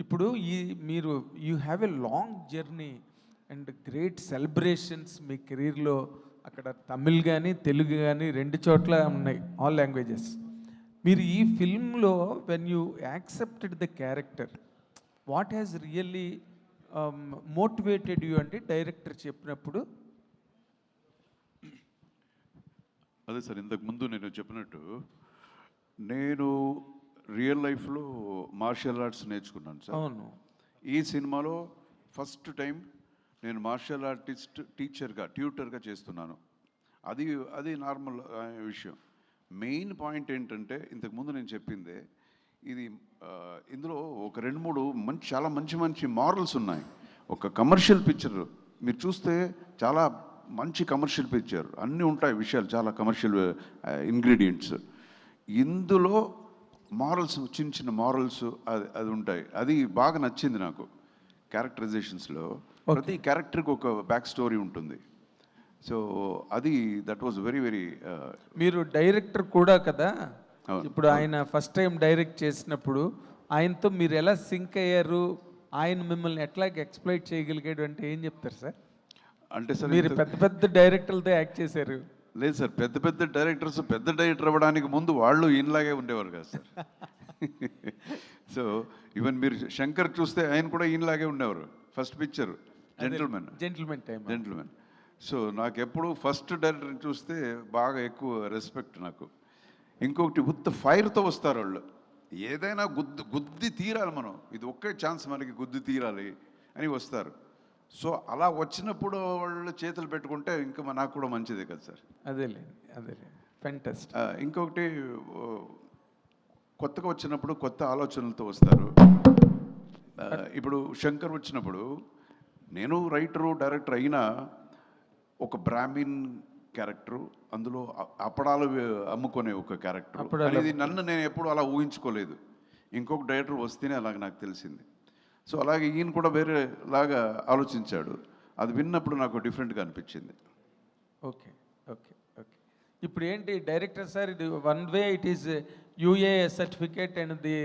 ఇప్పుడు మీరు you have a long journey and great celebrations మీ కెరీర్లో. అక్కడ తమిళ్ కానీ తెలుగు కానీ రెండు చోట్ల ఉన్నాయి, ఆల్ లాంగ్వేజెస్. మీరు ఈ ఫిల్మ్లో when you accepted the character, what has really motivated you అంటే డైరెక్టర్ చెప్పినప్పుడు? అదే సార్, ఇంతకు ముందు నేను చెప్పినట్టు నేను రియల్ లైఫ్లో మార్షల్ ఆర్ట్స్ నేర్చుకున్నాను సార్. అవును. ఈ సినిమాలో ఫస్ట్ టైం నేను మార్షల్ ఆర్టిస్ట్ ట్యూటర్గా చేస్తున్నాను. అది అది నార్మల్ విషయం. మెయిన్ పాయింట్ ఏంటంటే ఇంతకుముందు నేను చెప్పిందే, ఇది ఇందులో ఒక 2-3 చాలా మంచి మారల్స్ ఉన్నాయి. ఒక కమర్షియల్ పిక్చర్ మీరు చూస్తే చాలా మంచి కమర్షియల్ పిక్చర్, అన్నీ ఉంటాయి విషయాలు, చాలా కమర్షియల్ ఇంగ్రీడియంట్స్. ఇందులో మారల్స్, చిన్న మారల్స్ అది ఉంటాయి. అది బాగా నచ్చింది నాకు. క్యారెక్టరైజేషన్స్లో ప్రతి క్యారెక్టర్కి ఒక బ్యాక్ స్టోరీ ఉంటుంది. సో అది దట్ వాజ్ వెరీ వెరీ. మీరు డైరెక్టర్ కూడా కదా, ఇప్పుడు ఆయన ఫస్ట్ టైం డైరెక్ట్ చేసినప్పుడు ఆయనతో మీరు ఎలా సింక్ అయ్యారు, ఆయన మిమ్మల్ని ఎట్లా ఎక్స్ప్లైట్ చేయగలిగాడు అంటే ఏం చెప్తారు సార్? అంటే సార్, మీరు పెద్ద డైరెక్టర్లతో యాక్ట్ చేశారు. లేదు సార్, పెద్ద డైరెక్టర్స్ పెద్ద డైరెక్టర్ అవ్వడానికి ముందు వాళ్ళు ఈయనలాగే ఉండేవారు కదా సార్. సో ఈవెన్ మీరు శంకర్ చూస్తే ఆయన కూడా ఈయనలాగే ఉండేవారు. First picture gentlemen. సో నాకు ఎప్పుడు ఫస్ట్ డైరెక్టర్ చూస్తే బాగా ఎక్కువ రెస్పెక్ట్ నాకు. ఇంకొకటి ఉత్త ఫైర్తో వస్తారు వాళ్ళు, ఏదైనా గుద్ది తీరాలి మనం, ఇది ఒకే ఛాన్స్ మనకి గుద్ది తీరాలి అని వస్తారు. సో అలా వచ్చినప్పుడు వాళ్ళు చేతులు పెట్టుకుంటే ఇంకా నాకు కూడా మంచిదే కదా సార్. అదేలే ఫెంటాస్టిక్. ఇంకొకటి, కొత్తగా వచ్చినప్పుడు కొత్త ఆలోచనలతో వస్తారు. ఇప్పుడు శంకర్ వచ్చినప్పుడు నేను రైటరు డైరెక్టర్ అయినా ఒక బ్రాహ్మిన్ క్యారెక్టరు, అందులో అప్పడాలు అమ్ముకునే ఒక క్యారెక్టర్ అనేది నేను ఎప్పుడు అలా ఊహించుకోలేదు. ఇంకొక డైరెక్టర్ వస్తేనే అలాగ నాకు తెలిసింది. సో అలాగే ఈయన కూడా వేరేలాగా ఆలోచించాడు. అది విన్నప్పుడు నాకు డిఫరెంట్గా అనిపించింది. ఓకే. ఇప్పుడు ఏంటి డైరెక్టర్ సార్, ఇది one way it is UA certificate and the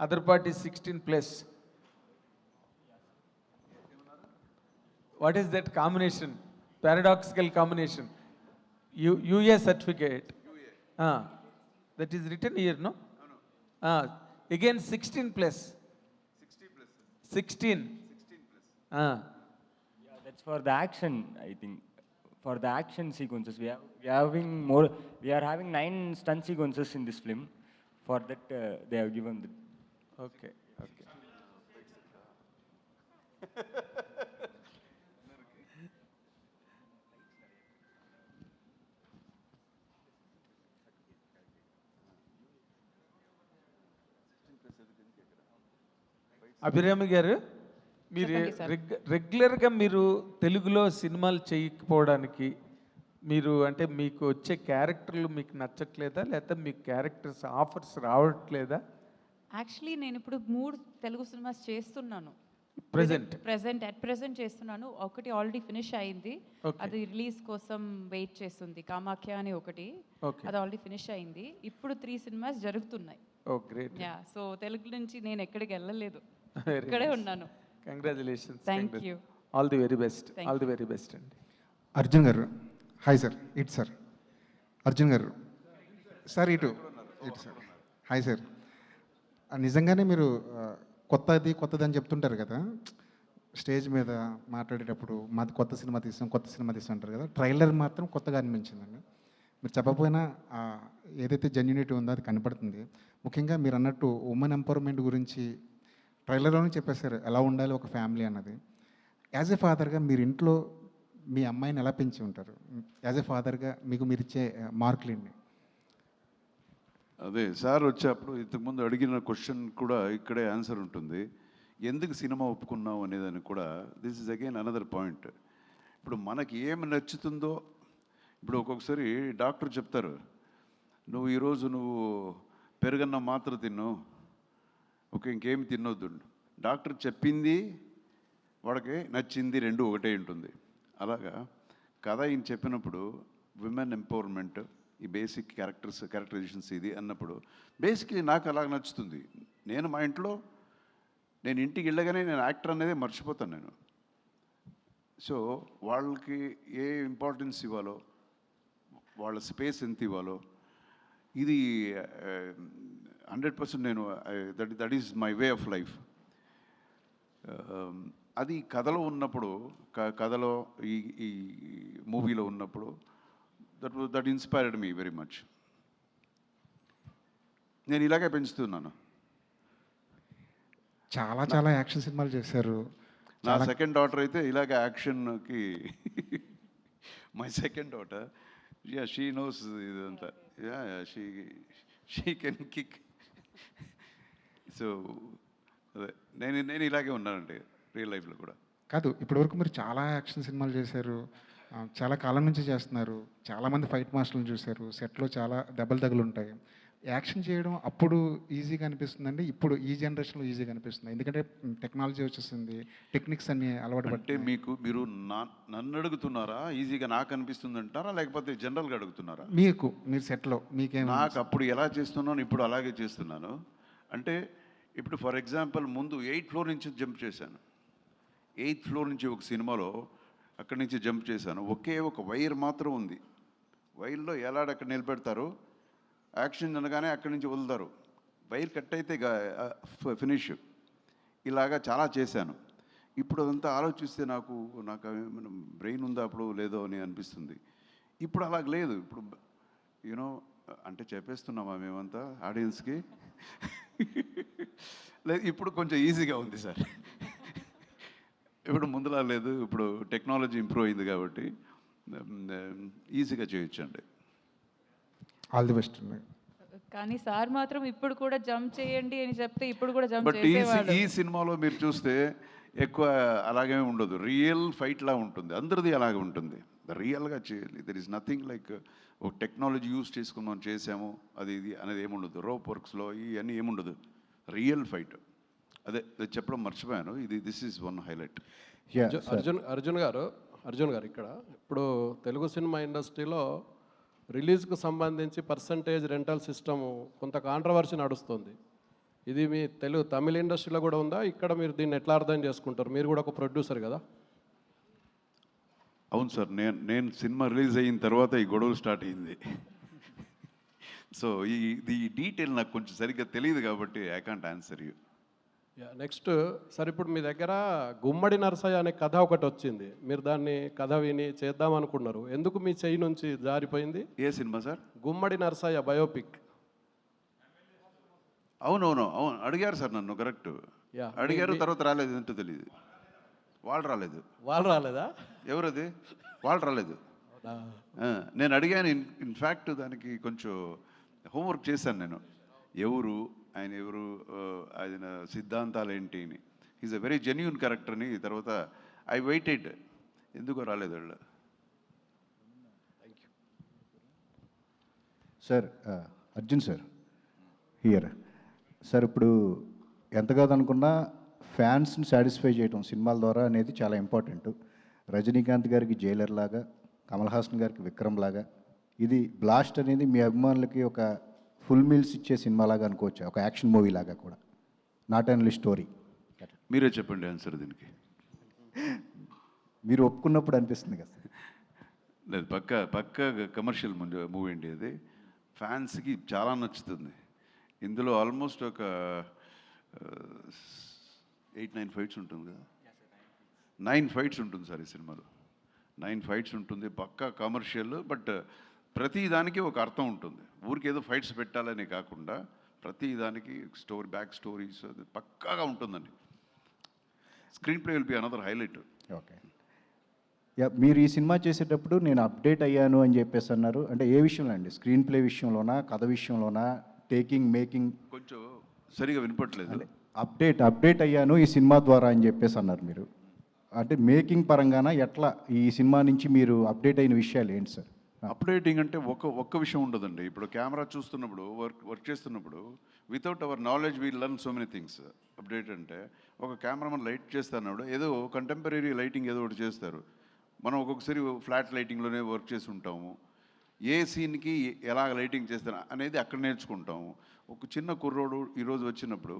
other part is 16+. What is that combination? Paradoxical combination. UA certificate, that is return here, no? Again 16+. 16. Yeah, that's for the action, I think. For the action sequences, we are having 9 stunt sequences in this film. For that, they have given the. Okay. Abhirami గారు, మీరు రెగ్యులర్గా మీరు తెలుగులో సినిమాలు చేయకపోవడానికి మీరు అంటే మీకు వచ్చే క్యారెక్టర్లు మీకు నచ్చట్లేదా, లేకపోతే మీకు క్యారెక్టర్స్ ఆఫర్స్ రావట్లేదా? యాక్చువల్లీ నేను ఇప్పుడు 3 తెలుగు సినిమాస్ చేస్తున్నాను. ప్రెజెంట్ చేస్తున్నాను. ఒకటి ఆల్రెడీ ఫినిష్ అయింది, అది రిలీజ్ కోసం వెయిట్ చేస్తుంది. కామాఖ్య అని ఒకటి, అది ఆల్రెడీ ఫినిష్ అయింది. ఇప్పుడు 3 సినిమాస్ జరుగుతున్నాయి. సో తెలుగు నుంచి నేను ఎక్కడికి వెళ్ళలేదు, ఇక్కడే ఉన్నాను. Congratulations. Thank you. All the very best అండి. అర్జున్ గారు హాయ్ సార్. సార్ అర్జున్ గారు సార్ ఇటు సార్. Hi sir. నిజంగానే మీరు కొత్తది అని చెప్తుంటారు కదా స్టేజ్ మీద మాట్లాడేటప్పుడు, మాది కొత్త సినిమా తీస్తాం అంటారు కదా. ట్రైలర్ మాత్రం కొత్తగా అనిపించిందండి. మీరు చెప్పకపోయినా ఏదైతే జెన్యూనిటీ ఉందో అది కనపడుతుంది. ముఖ్యంగా మీరు అన్నట్టు ఉమెన్ ఎంపవర్మెంట్ గురించి ట్రైలర్లోనే చెప్పేశారు, ఎలా ఉండాలి ఒక ఫ్యామిలీ అన్నది. యాజ్ ఎ ఫాదర్గా మీరు ఇంట్లో మీ అమ్మాయిని ఎలా పెంచి ఉంటారు? యాజ్ ఎ ఫాదర్గా మీరు ఇచ్చే మార్కులు ఏంటి? అదే సార్ వచ్చేప్పుడు ఇంతకుముందు అడిగిన క్వశ్చన్ కూడా ఇక్కడే ఆన్సర్ ఉంటుంది. ఎందుకు సినిమా ఒప్పుకున్నావు అనేదాన్ని కూడా this is again another point. ఇప్పుడు మనకి ఏమి నచ్చుతుందో, ఇప్పుడు ఒక్కొక్కసారి డాక్టర్ చెప్తారు, నువ్వు ఈరోజు పెరుగన్న మాత్రం తిన్ను, ఇంకేమి తినొద్దు. డాక్టర్ చెప్పింది వాడికి నచ్చింది, 2 ఒకటే ఉంటుంది. అలాగా కథ ఈయన చెప్పినప్పుడు విమెన్ ఎంపవర్మెంట్, ఈ బేసిక్ క్యారెక్టరైజేషన్స్ ఇది అన్నప్పుడు బేసిక్లీ నాకు అలాగ నచ్చుతుంది. నేను మా ఇంట్లో నేను ఇంటికి వెళ్ళగానే నేను యాక్టర్ అనేది మర్చిపోతాను నేను. సో వాళ్ళకి ఏ ఇంపార్టెన్స్ ఇవ్వాలో, వాళ్ళ స్పేస్ ఎంత ఇవ్వాలో, ఇది 100% నేను that is my way of life. అది కథలో ఉన్నప్పుడు, కథలో ఈ మూవీలో ఉన్నప్పుడు that inspired me very much. నేను ఇలాగే పెంచుతున్నాను. చాలా చాలా యాక్షన్ సినిమాలు చేశారు. నా సెకండ్ డాటర్ అయితే ఇలాగే యాక్షన్కి my second daughter, she knows ఇదంతా. She can kick. సో అదే నేను ఇలాగే ఉన్నానండి రియల్ లైఫ్లో కూడా. కాదు, ఇప్పటివరకు మీరు చాలా యాక్షన్ సినిమాలు చేశారు, చాలా కాలం నుంచి చేస్తున్నారు, చాలామంది ఫైట్ మాస్టర్లను చూశారు, సెట్లో చాలా దెబ్బలు తగులు ఉంటాయి. యాక్షన్ చేయడం అప్పుడు ఈజీగా అనిపిస్తుందండి, ఇప్పుడు ఈ జనరేషన్లో ఈజీగా అనిపిస్తుంది? ఎందుకంటే టెక్నాలజీ వచ్చేసింది, టెక్నిక్స్ అన్ని అలవాటు అంటే మీరు నన్ను అడుగుతున్నారా, ఈజీగా నాకు అనిపిస్తుంది అంటారా, లేకపోతే జనరల్గా అడుగుతున్నారా? మీరు సెట్లో మీకేం? నాకు అప్పుడు ఎలా చేస్తున్నాను ఇప్పుడు అలాగే చేస్తున్నాను. అంటే ఇప్పుడు ఫర్ ఎగ్జాంపుల్ ముందు 8th ఫ్లోర్ నుంచి జంప్ చేశాను. 8th ఫ్లోర్ నుంచి ఒక సినిమాలో అక్కడి నుంచి జంప్ చేశాను. ఒకే ఒక వైర్ మాత్రం ఉంది. వైర్లో ఎలాడక్కడ నిలబెడతారు, యాక్షన్ అనగానే అక్కడి నుంచి వదులుతారు. వైర్ కట్ అయితే ఫినిష్. ఇలాగా చాలా చేశాను. ఇప్పుడు అదంతా ఆలోచిస్తే నాకు బ్రెయిన్ ఉందా అప్పుడు లేదో అని అనిపిస్తుంది. ఇప్పుడు అలాగ లేదు. ఇప్పుడు యూనో అంటే చెప్పేస్తున్నామా మేమంతా ఆడియన్స్కి? లేదు, ఇప్పుడు కొంచెం ఈజీగా ఉంది సార్. ఇప్పుడు ముందులా లేదు. ఇప్పుడు టెక్నాలజీ ఇంప్రూవ్ అయింది కాబట్టి ఈజీగా చేయొచ్చండి. All the best. కానీ సార్ మాత్రం ఇప్పుడు కూడా జంప్ చేయండి అని చెప్తే ఇప్పుడు కూడా జంప్ బట్ చేసేవాడు. ఈ సినిమాలో మీరు చూస్తే ఎక్కువ అలాగే ఉండదు. రియల్ ఫైట్లా ఉంటుంది. అందరిది అలాగే ఉంటుంది. రియల్గా చేయాలి. దర్ ఈస్ నథింగ్ లైక్ ఒక టెక్నాలజీ యూజ్ చేసుకుని మనం చేసాము అది ఇది అనేది ఏముండదు. రోప్ వర్క్స్లో ఇవన్నీ ఏముండదు. Real fight. అదే చెప్పడం మర్చిపోయాను. This is one highlight. Arjun గారు ఇక్కడ ఇప్పుడు తెలుగు సినిమా ఇండస్ట్రీలో రిలీజ్కు సంబంధించి పర్సంటేజ్ రెంటల్ సిస్టమ్ కొంత కాంట్రవర్సీ నడుస్తుంది. ఇది మీ తమిళ ఇండస్ట్రీలో కూడా ఉందా? ఇక్కడ మీరు దీన్ని ఎట్లా అర్థం చేసుకుంటారు? మీరు కూడా ఒక ప్రొడ్యూసర్ కదా. అవును సార్, నేను సినిమా రిలీజ్ అయిన తర్వాత ఈ గొడవలు స్టార్ట్ అయింది. సో ఈ డీటెయిల్ నాకు కొంచెం సరిగ్గా తెలియదు కాబట్టి I can't answer you. Next sir, ఇప్పుడు మీ దగ్గర గుమ్మడి నరసయ్య అనే కథ ఒకటి వచ్చింది. మీరు దాన్ని కథ విని చేద్దాం అనుకున్నారు. ఎందుకు మీ చెయ్యి నుంచి జారిపోయింది? ఏ సినిమా సార్? గుమ్మడి నరసయ్య బయోపిక్. అవును అడిగారు సార్ నన్ను. కరెక్ట్ అడిగారు. తర్వాత రాలేదు. ఏంటో తెలియదు. వాళ్ళు రాలేదా? ఎవరది? వాళ్ళు రాలేదు. నేను అడిగాను. ఇన్ఫ్యాక్ట్ దానికి కొంచెం హోంవర్క్ చేశాను నేను. ఆయన ఆయన సిద్ధాంతాలు ఏంటి అని. Is a very genuine character అని. తర్వాత ఐ వెయిటెడ్. ఎందుకో రాలేదు వాళ్ళు. Sir, Arjun sir here. Sir, ఇప్పుడు ఎంత కాదనుకున్నా ఫ్యాన్స్ని సాటిస్ఫై చేయడం సినిమాల ద్వారా అనేది చాలా ఇంపార్టెంట్. రజనీకాంత్ గారికి జైలర్ లాగా, కమల్ హాసన్ గారికి విక్రమ్ లాగా, ఇది బ్లాస్ట్ అనేది మీ అభిమానులకి ఒక ఫుల్ మీల్స్ ఇచ్చే సినిమా లాగా అనుకోవచ్చు, ఒక యాక్షన్ మూవీ లాగా కూడా, నాట్ ఓన్లీ స్టోరీ. మీరే చెప్పండి ఆన్సర్ దీనికి. మీరు ఒప్పుకున్నప్పుడు అనిపిస్తుంది కదా. లేదు, పక్క కమర్షియల్ మూవీ అండి అది. ఫ్యాన్స్కి చాలా నచ్చుతుంది. ఇందులో ఆల్మోస్ట్ ఒక 8-9 ఫైట్స్ ఉంటుంది కదా. 9 ఫైట్స్ ఉంటుంది సార్ ఈ సినిమాలో. 9 ఫైట్స్ ఉంటుంది. పక్కా కమర్షియల్. బట్ ప్రతి దానికి ఒక అర్థం ఉంటుంది. ఊరికి ఏదో ఫైట్స్ పెట్టాలని కాకుండా ప్రతి దానికి బ్యాక్ స్టోరీస్ అది పక్కాగా ఉంటుందండి. Screen play will be another highlight. Okay. మీరు ఈ సినిమా చేసేటప్పుడు నేను అప్డేట్ అయ్యాను అని చెప్పేసి అన్నారు. అంటే ఏ విషయంలో అండి? స్క్రీన్ ప్లే విషయంలోనా, కథ విషయంలోనా, మేకింగ్? కొంచెం సరిగా వినపట్లేదు. అప్డేట్ అయ్యాను ఈ సినిమా ద్వారా అని చెప్పేసి అన్నారు మీరు. అంటే మేకింగ్ పరంగానా, ఎట్లా ఈ సినిమా నుంచి మీరు అప్డేట్ అయిన విషయాలు ఏంటి సార్? అప్డేటింగ్ అంటే ఒక్క విషయం ఉండదండి. ఇప్పుడు కెమెరా చూస్తున్నప్పుడు వర్క్ చేస్తున్నప్పుడు without our knowledge we learn so many things. Update అంటే ఒక కెమెరామన్ లైట్ చేస్తున్నప్పుడు ఏదో కంటెంపరీ లైటింగ్ ఏదో ఒకటి చేస్తారు. మనం ఒక్కొక్కసారి ఫ్లాట్ లైటింగ్లోనే వర్క్ చేసి ఉంటాము. ఏ సీన్కి ఎలా లైటింగ్ చేస్తారు అనేది అక్కడ నేర్చుకుంటాము. ఒక చిన్న కుర్రోడు ఈరోజు వచ్చినప్పుడు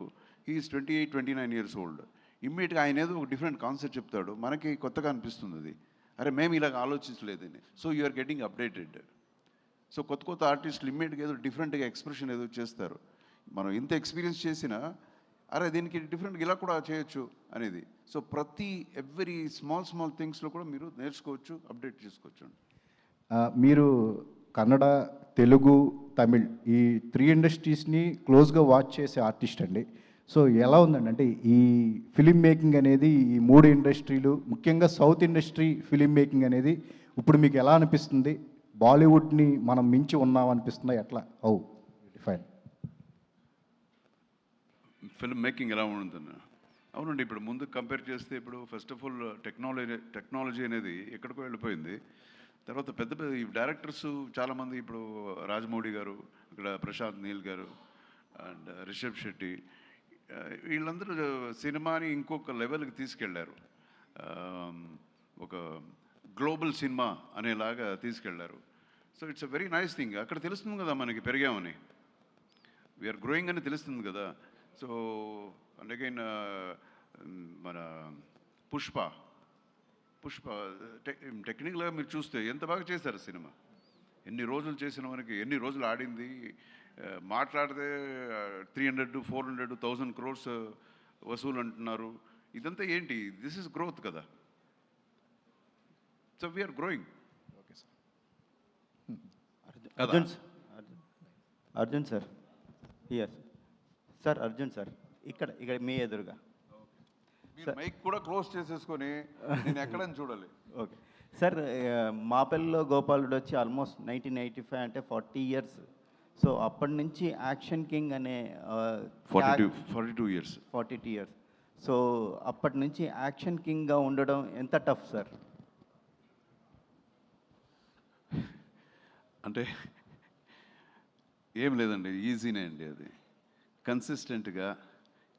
హీఈస్ 28-29 ఇయర్స్ ఓల్డ్. ఇమ్మీడియట్గా ఆయన ఏదో ఒక డిఫరెంట్ కాన్సెప్ట్ చెప్తాడు, మనకి కొత్తగా అనిపిస్తుంది అది, అరే మేము ఇలాగ ఆలోచించలేదని. So you are getting updated. So కొత్త కొత్త ఆర్టిస్టులు ఇమ్మీడియట్గా ఏదో డిఫరెంట్గా ఎక్స్ప్రెషన్ ఏదో చేస్తారు. మనం ఇంత ఎక్స్పీరియన్స్ చేసినా అరే దీనికి డిఫరెంట్గా ఇలా కూడా చేయొచ్చు అనేది. సో ఎవ్రీ స్మాల్ థింగ్స్లో కూడా మీరు నేర్చుకోవచ్చు, అప్డేట్ చేసుకోవచ్చు. మీరు కన్నడ, తెలుగు, తమిళ్ ఈ 3 ఇండస్ట్రీస్ని క్లోజ్గా వాచ్ చేసే ఆర్టిస్ట్ అండి. సో ఎలా ఉందండి అంటే ఈ ఫిలిం మేకింగ్ అనేది, ఈ 3 ఇండస్ట్రీలు ముఖ్యంగా సౌత్ ఇండస్ట్రీ ఫిలిం మేకింగ్ అనేది ఇప్పుడు మీకు ఎలా అనిపిస్తుంది? బాలీవుడ్ని మనం మించి ఉన్నాం అనిపిస్తుందా? ఎట్లా డిఫైన్ ఫిల్మ్ మేకింగ్ ఎలా ఉంటుందన్న? అవునండి, ఇప్పుడు ముందు కంపేర్ చేస్తే ఇప్పుడు ఫస్ట్ ఆఫ్ ఆల్ టెక్నాలజీ అనేది ఎక్కడికో వెళ్ళిపోయింది. తర్వాత పెద్ద పెద్ద ఈ డైరెక్టర్స్ చాలామంది, ఇప్పుడు రాజమౌళి గారు, ఇక్కడ ప్రశాంత్ నీల్ గారు అండ్ రిషబ్ శెట్టి, వీళ్ళందరూ సినిమాని ఇంకొక లెవెల్కి తీసుకెళ్లారు. ఒక గ్లోబల్ సినిమా అనేలాగా తీసుకెళ్లారు. So it's a very nice thing. అక్కడ తెలుస్తుంది కదా మనకి పెరిగామని, వీఆర్ గ్రోయింగ్ అని తెలుస్తుంది కదా. సో అండ్ అగైన్ మన పుష్ప టెక్నికల్గా మీరు చూస్తే ఎంత బాగా చేశారు సినిమా. ఎన్ని రోజులు చేసిన మనకి, ఎన్ని రోజులు ఆడింది, మాట్లాడితే 300-400-1000 crores వసూలు అంటున్నారు. ఇదంతా ఏంటి? దిస్ ఇస్ గ్రోత్ కదా. So we are growing. Okay sir. Arjun sir here sir. Arjun sir ఇక్కడ మీ ఎదురుగా. మైక్ కూడా క్లోజ్ చేసేసుకొని నేను ఎక్కడని చూడాలి. ఓకే సార్, మాపల్లిలో గోపాలుడు వచ్చి ఆల్మోస్ట్ 1985 అంటే 40 years. సో అప్పటి నుంచి యాక్షన్ కింగ్ అనే 42 years. 42 years. సో అప్పటి నుంచి యాక్షన్ కింగ్గా ఉండడం ఎంత టఫ్ సార్? అంటే ఏం లేదండి, ఈజీనే అండి. అది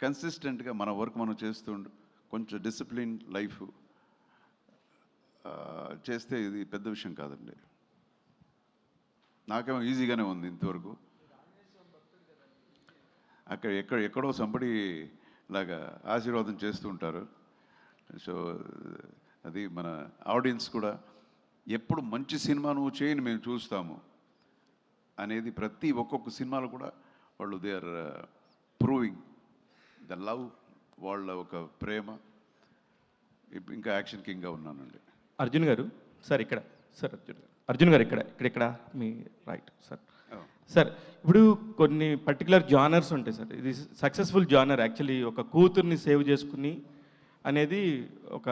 కన్సిస్టెంట్గా మన వర్క్ మనం చేస్తుండు, కొంచెం డిసిప్లిన్ లైఫ్ చేస్తే ఇది పెద్ద విషయం కాదండి. నాకేమో ఈజీగానే ఉంది ఇంతవరకు. ఎక్కడో సంబడి లాగా ఆశీర్వాదం చేస్తూ ఉంటారు. సో అది మన ఆడియన్స్ కూడా ఎప్పుడు మంచి సినిమా నువ్వు చేయని మేము చూస్తాము అనేది ప్రతి ఒక్కొక్క సినిమాలో కూడా వాళ్ళు they are proving the love, వాళ్ళ ఒక ప్రేమ. ఇంకా యాక్షన్ కింగ్గా ఉన్నానండి. అర్జున్ గారు సార్ ఇక్కడ సార్, అర్జున్ గారు ఇక్కడ మీ రైట్ సార్. సార్ ఇప్పుడు కొన్ని పర్టికులర్ జానర్స్ ఉంటాయి సార్. ఇది సక్సెస్ఫుల్ జానర్ యాక్చువల్లీ. ఒక కూతుర్ని సేవ్ చేసుకుని అనేది ఒక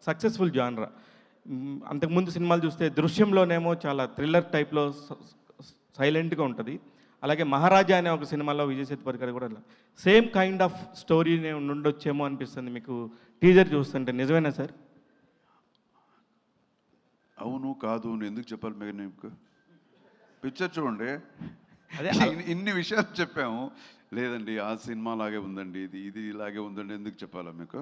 సక్సెస్ఫుల్ జానర్. అంతకుముందు సినిమాలు చూస్తే దృశ్యంలోనేమో చాలా థ్రిల్లర్ టైప్లో సైలెంట్గా ఉంటుంది. అలాగే మహారాజా అనే ఒక సినిమాలో విజయ్ సేతుపతి గారు కూడా సేమ్ కైండ్ ఆఫ్ స్టోరీనే ఉండొచ్చేమో అనిపిస్తుంది మీకు టీజర్ చూస్తుంటే. నిజమేనా సార్? అవును కాదు ఎందుకు చెప్పాలి మీకు? పిక్చర్ చూడండి, అదే ఇన్ని విషయాలు చెప్పాము. లేదండి ఆ సినిమా లాగే ఉందండి, ఇది ఇలాగే ఉందండి ఎందుకు చెప్పాలా మీకు?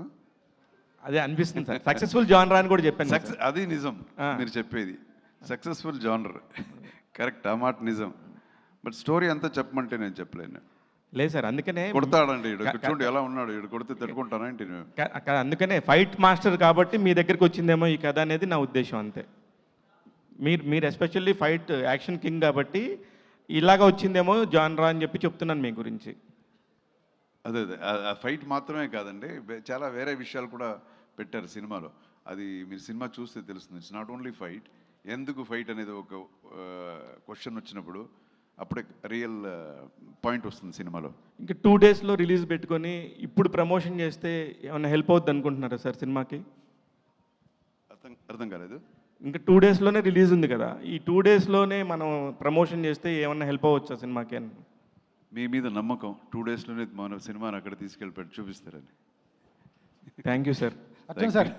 అదే అనిపిస్తుంది సార్. సక్సెస్ఫుల్ జానర్ అని కూడా చెప్పాను. అది నిజం మీరు చెప్పేది, సక్సెస్ఫుల్ జానర్ కరెక్ట్, ఆ మాట నిజం. బట్ స్టోరీ అంతా చెప్పమంటే నేను చెప్పలేను. లేదు సార్, అందుకనే కొడతాడండి చూడండి ఎలా ఉన్నాడు, ఇడు కొడితే తట్టుకుంటానా ఏంటి? అందుకనే ఫైట్ మాస్టర్ కాబట్టి మీ దగ్గరికి వచ్చిందేమో ఈ కథ అనేది నా ఉద్దేశం, అంతే. మీరు ఎస్పెషల్లీ ఫైట్ యాక్షన్ కింగ్ కాబట్టి ఇలాగ వచ్చిందేమో జానరా అని చెప్పి చెప్తున్నాను మీ గురించి. అదే ఆ ఫైట్ మాత్రమే కాదండి, చాలా వేరే విషయాలు కూడా పెట్టారు సినిమాలో. అది మీరు సినిమా చూస్తే తెలుస్తుంది. It's not only fight. ఎందుకు ఫైట్ అనేది ఒక క్వశ్చన్ వచ్చినప్పుడు అప్పుడే రియల్ పాయింట్ వస్తుంది సినిమాలో. ఇంకా 2 daysలో రిలీజ్ పెట్టుకొని ఇప్పుడు ప్రమోషన్ చేస్తే ఏమైనా హెల్ప్ అవుద్ది అనుకుంటున్నారా సార్ సినిమాకి? అర్థం కాలేదు. ఇంకా 2 daysలోనే రిలీజ్ ఉంది కదా, ఈ 2 daysలోనే మనం ప్రమోషన్ చేస్తే ఏమన్నా హెల్ప్ అవ్వచ్చా సినిమాకి అని? మీ మీద నమ్మకం 2 daysలోనే మన సినిమాని అక్కడ తీసుకెళ్ళి చూపిస్తారని. Thank you sir. Arjun sir